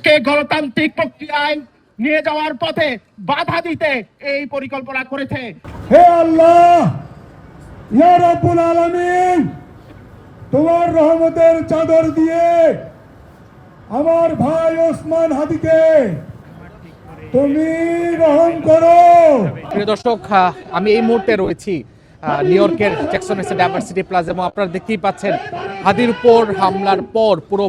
বাংলাদেশকে গণতান্ত্রিক প্রক্রিয়ায় নিয়ে যাওয়ার পথে বাধা দিতে এই পরিকল্পনা করেছে। হে আল্লাহ, ইয়া রাব্বুল আলামিন, তোমার রহমতের চাদর দিয়ে আমার ভাই ওসমান হাদিকে তুমি রহম করো। প্রিয় দর্শক, আমি এই মুহূর্তে রয়েছি নিউ ইয়র্কের জ্যাকসন ডাইভার্সিটি প্লাজা এবং আপনারা দেখতেই পাচ্ছেন হাদির উপর হামলার পর পুরো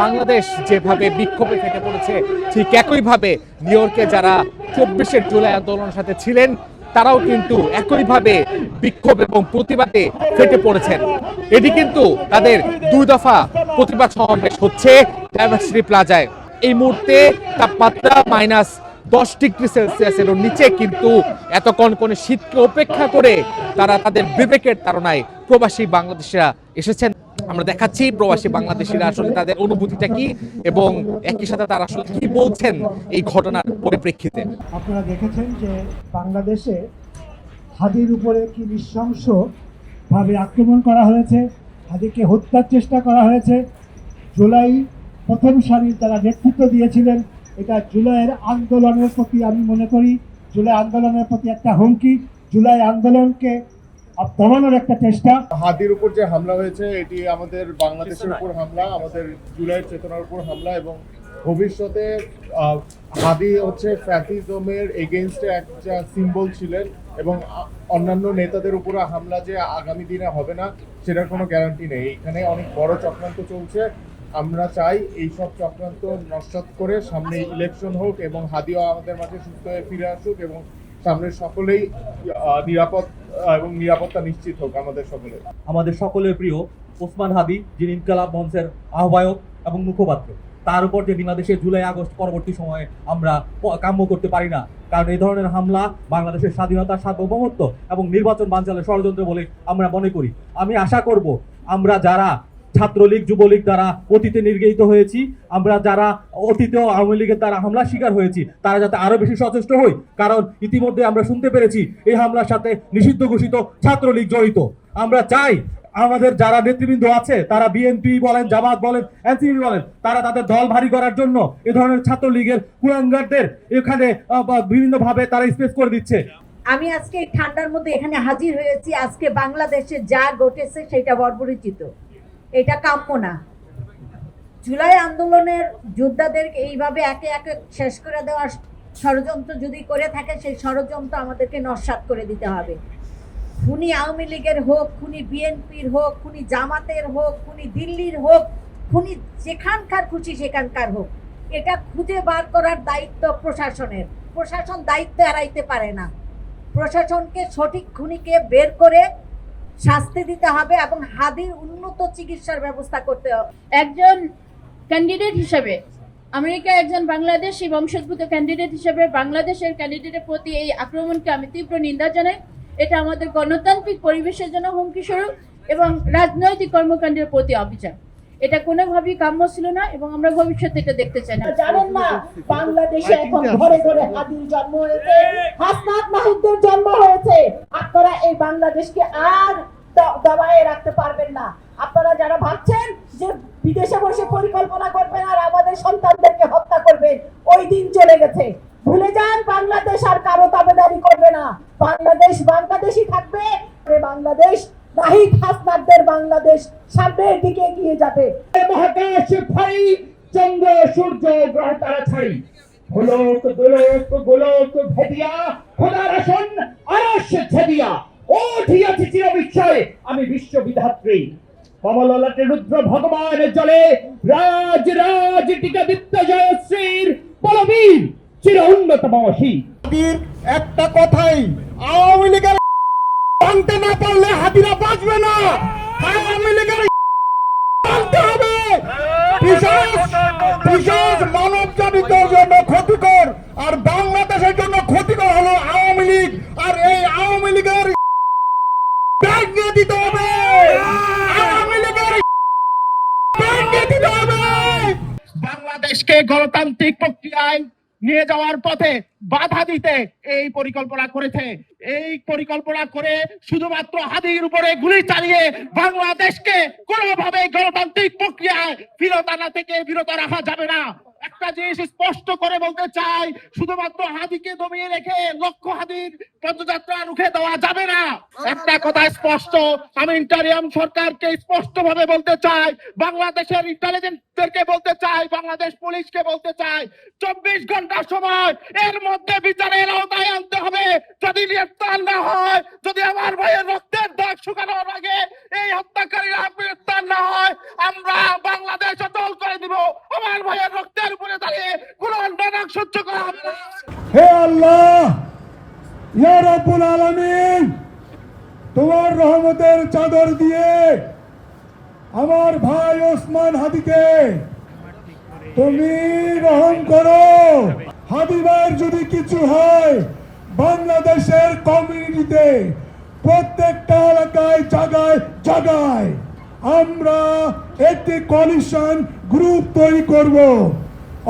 বাংলাদেশ যেভাবে বিক্ষোভে ফেটে পড়েছে, ঠিক একইভাবে নিউ ইয়র্কে যারা 24শে জুলাই আন্দোলনের সাথে ছিলেন তারাও কিন্তু একইভাবে বিক্ষোভ এবং প্রতিবাদে ফেটে পড়েছেন। এটি কিন্তু তাদের 2 দফা প্রতিবাদ সমাবেশ হচ্ছে ডাইভার্সিটি প্লাজায়। এই মুহূর্তে তাপমাত্রা -10 ডিগ্রি সেলসিয়াসের নিচে, কিন্তু এত কনকনে শীতকে উপেক্ষা করে তারা তাদের বিবেকের তাড়নায় প্রবাসী বাংলাদেশিরা এসেছেন। আমরা দেখাচ্ছি প্রবাসী বাংলাদেশিরা আসলে তাদের অনুভূতিটা কি এবং একই সাথে তারা আসলে কি বলছেন এই ঘটনার পরিপ্রেক্ষিতে। আপনারা দেখেছেন যে বাংলাদেশে হাদির উপরে কি নৃশংসভাবে আক্রমণ করা হয়েছে, হাদিকে হত্যার চেষ্টা করা হয়েছে। জুলাই প্রথম সারির যারা নেতৃত্ব দিয়েছিলেন, এটা জুলাইয়ের আন্দোলনের প্রতি আমি মনে করি জুলাই আন্দোলনের প্রতি একটা হুমকি, জুলাই আন্দোলনকে দমানোর একটা চেষ্টা। হাদির উপর যে হামলা হয়েছে এটি আমাদের বাংলাদেশের উপর হামলা, আমাদের জুলাইয়ের চেতনার উপর হামলা এবং ভবিষ্যতে হাদি হচ্ছে ফ্যাসিজমের এগেইনস্টে একটা সিম্বল ছিলেন এবং অন্যান্য নেতাদের উপর হামলা যে আগামী দিনে হবে না সেটার কোনো গ্যারান্টি নেই। এখানে অনেক বড় চক্রান্ত চলছে। আমরা চাই এইসব চক্রান্ত নস্যাৎ করে সামনে ইলেকশন হোক এবং হাদিও আমাদের মাঝে সুস্থ হয়ে ফিরে আসুক এবং সামনে সকলেই নিরাপদ এবং নিরাপত্তা নিশ্চিত হোক আমাদের সকলের প্রিয় ওসমান হাদি, যিনি ইনকিলাব মঞ্চের আহ্বায়ক এবং মুখপাত্র, তার উপর যে বাংলাদেশের জুলাই আগস্ট পরবর্তী সময়ে আমরা কাম্য করতে পারি না, কারণ এই ধরনের হামলা বাংলাদেশের স্বাধীনতা, সার্বভৌমত্ব এবং নির্বাচন বানচালের ষড়যন্ত্র বলে আমরা মনে করি। আমি আশা করব আমরা যারা ছাত্রলীগ, যুবলীগ দ্বারা অতীতে নির্যাতিত হয়েছি, আমরা যারা অতীতেও আওয়ামী লীগের দ্বারা হামলার শিকার হয়েছি, তারা যাতে আরো বেশি সচেষ্ট হই, কারণ ইতিমধ্যে আমরা শুনতে পেরেছি এই হামলার সাথে নিষিদ্ধ ঘোষিত ছাত্রলীগ জড়িত। আমরা চাই আমাদের যারা নেতৃবৃন্দ আছে, তারা বিএনপি বলেন, জামাত বলেন, এনসিপি বলেন, তারা তাদের দল ভারী করার জন্য এ ধরনের ছাত্রলীগের কুলাঙ্গারদের এখানে বিভিন্নভাবে তারা স্পেস করে দিচ্ছে। আমি আজকে ঠান্ডার মধ্যে এখানে হাজির হয়েছি। আজকে বাংলাদেশে যা ঘটেছে সেটা বর্বরোচিত, এটা কাম্য না। জুলাই আন্দোলনের যোদ্ধাদেরকে এইভাবে একে একে শেষ করে দেওয়ার ষড়যন্ত্র যদি করে থাকে, সেই ষড়যন্ত্র আমাদেরকে নস্যাৎ করে দিতে হবে। খুনি আওয়ামী লীগের হোক, খুনি বিএনপির হোক, খুনি জামাতের হোক, খুনি দিল্লির হোক, খুনি যেখানকার খুশি সেখানকার হোক, এটা খুঁজে বার করার দায়িত্ব প্রশাসনের। প্রশাসন দায়িত্ব এড়াইতে পারে না। প্রশাসনকে সঠিক খুনিকে বের করে শাস্তি দিতে হবে এবং হাদির উন্নত চিকিৎসার ব্যবস্থা করতে হবে। একজন ক্যান্ডিডেট হিসেবে, আমেরিকা একজন বাংলাদেশি বংশোদ্ভূত ক্যান্ডিডেট হিসেবে বাংলাদেশের ক্যান্ডিডেটের প্রতি এই আক্রমণকে আমি তীব্র নিন্দা জানাই। এটা আমাদের গণতান্ত্রিক পরিবেশের জন্য হুমকি স্বরূপ এবং রাজনৈতিক কর্মকাণ্ডের প্রতি অবিচার। এটা কোনোভাবেই কাম্য ছিল না এবং আমরা ভবিষ্যতে এটা দেখতে চাই না। জানেন না, বাংলাদেশে এখন ঘরে ঘরে হাদির জন্ম হয়েছে, হাসনাত মাহমুদের জন্ম হয়েছে। আপনারা এই বাংলাদেশকে আর দবায়ে রাখতে পারবেন না। আপনারা যারা ভাবছেন যে বিদেশে বসে পরিকল্পনা করবেন আর আমাদের সন্তানদেরকে হত্যা করবেন, ওই দিন চলে গেছে। ভুলে যান, বাংলাদেশ আর কারো তাবেদারি করবে না। বাংলাদেশ বাংলাদেশই থাকবে। বাংলাদেশ নাহিদ হাসনাতদের বাংলাদেশ সামনের দিকে এগিয়ে যাবে। মহাকাশ ভারী, চন্দ্র সূর্য গ্রহ তারা ছাড়ি, গোলক দোলক গোলক ভেদিয়া, খোদার আসন আরশ ছেদিয়া, ও ঠিয়াছি চির বিস্ময়ে আমি বিশ্ববিধাত্রী। কমললাটে রুদ্র ভগবান জলে, রাজ রাজ টিকা দীপ্ত জয়শ্রীর বলবীর চির উন্নত মহী। একটা কথাই, আওয়ামী লীগের জানতে না পারলে হাদিরা বাঁচবে না। আওয়ামী লীগের জানতে হবে। বিশেষ মানব জাতির জন্য ক্ষতিকর আর বাংলাদেশের জন্য ক্ষতিকর হলো আওয়ামী লীগ, আর এই আওয়ামী লীগের ব্যাঙ্গে দিতে হবে। আওয়ামী লীগের ব্যাঙ্গে দিতে হবে। বাংলাদেশকে গণতান্ত্রিক প্রক্রিয়ায় নিয়ে যাওয়ার পথে বাধা দিতে এই পরিকল্পনা করেছে। এই পরিকল্পনা করে শুধুমাত্র হাদির উপরে গুলি চালিয়ে বাংলাদেশকে কোনোভাবে গণতান্ত্রিক প্রক্রিয়ায় ফিরত আনা থেকে বিরত রাখা যাবে না। একটা জিনিস স্পষ্ট করে বলতে চাই, শুধুমাত্র হাদিকে দমিয়ে রেখে লক্ষ্য হাদির পদযাত্রা রুখে দেওয়া যাবে না। একটা কথা স্পষ্ট, আমি ইন্টারিয়াম সরকারকে স্পষ্ট ভাবে বলতে চাই, বাংলাদেশের ইন্টেলিজেন্সদেরকে বলতে চাই, বাংলাদেশ পুলিশকে বলতে চাই, 24 ঘন্টার সময় এর মধ্যে বিচারের আওতায় আনতে হবে। যদি গ্রেফতার না হয়, যদি আমার ভাইয়ের রক্তের দাগ শুকানোর আগে এই হত্যাকারীরা গ্রেফতার না হয়, আমরা বাংলাদেশ অচল করে দিব। আমার ভাইয়ের রক্তের উপরে দাঁড়িয়ে কোনো অন্যায় সহ্য করা হবে না। হে আল্লাহ, ইয়া রাব্বুল আলামিন, তোমার রহমতের চাদর দিয়ে আমার ভাই ওসমান হাদিকে তুমি রহম করো। হাদি ভাইয়ের যদি কিছু হয়, বাংলাদেশের কমিউনিটিতে প্রত্যেকটা এলাকায় জায়গায় জায়গায় আমরা একটি কোয়ালিশন গ্রুপ তৈরি করব।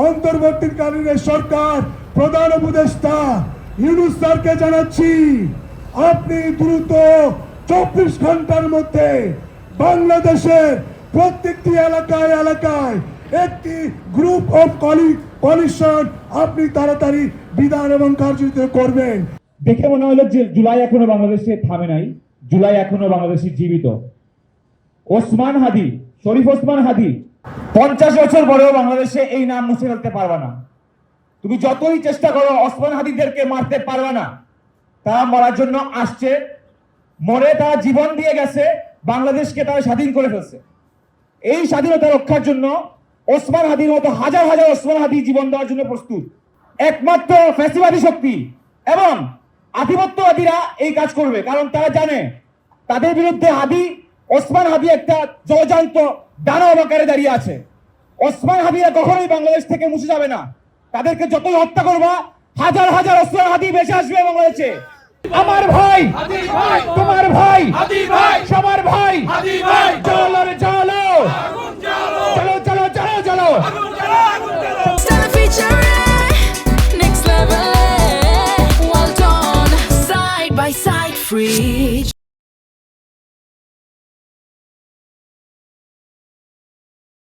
অন্তর্বর্তীকালীন সরকার প্রধান উপদেষ্টা ইউনূস স্যারকে জানাচ্ছি, আপনি দ্রুত 24 ঘন্টার মধ্যে বাংলাদেশের প্রত্যেকটি এলাকায় এলাকায় একটি গ্রুপ অফ কোয়ালিশন আপনি তাড়াতাড়ি বিধান এবং কার্যকর করবেন। দেখে মনে হলো যে জুলাই এখনো বাংলাদেশে থামে নাই, জুলাই এখনো বাংলাদেশে জীবিত। ওসমান হাদি, শরীফ ওসমান হাদি 50 বছর পরেও বাংলাদেশে এই নাম মুছে ফেলতে পারবে না। তুমি যতই চেষ্টা করো ওসমান হাদিদেরকে মারতে পারবে না। তারা মরার জন্য আসছে, মরে তারা জীবন দিয়ে গেছে, বাংলাদেশকে তারা স্বাধীন করে ফেলছে। এই স্বাধীনতা রক্ষার জন্য ওসমান হাদির মতো হাজার হাজার ওসমান হাদি জীবন দেওয়ার জন্য প্রস্তুত। একমাত্র ফ্যাসিবাদী শক্তি এবং আধিপত্যবাদীরা এই কাজ করবে, কারণ তারা জানে তাদের বিরুদ্ধে ওসমান হাদি একটা জলজান্ত দানব আকারে দাঁড়িয়ে আছে। ওসমান হাদিরা কখনোই বাংলাদেশ থেকে মুছে যাবে না। তাদেরকে যতই হত্যা করবা, হাজার হাজার ওসমান হাদি বেঁচে আসবে বাংলাদেশে। আমার ভাই, তোমার ভাই, সবার ভাই, চলো রে চলো, চলো চলো চলো চলো। Stella featuring next level. Well done, side by side, free.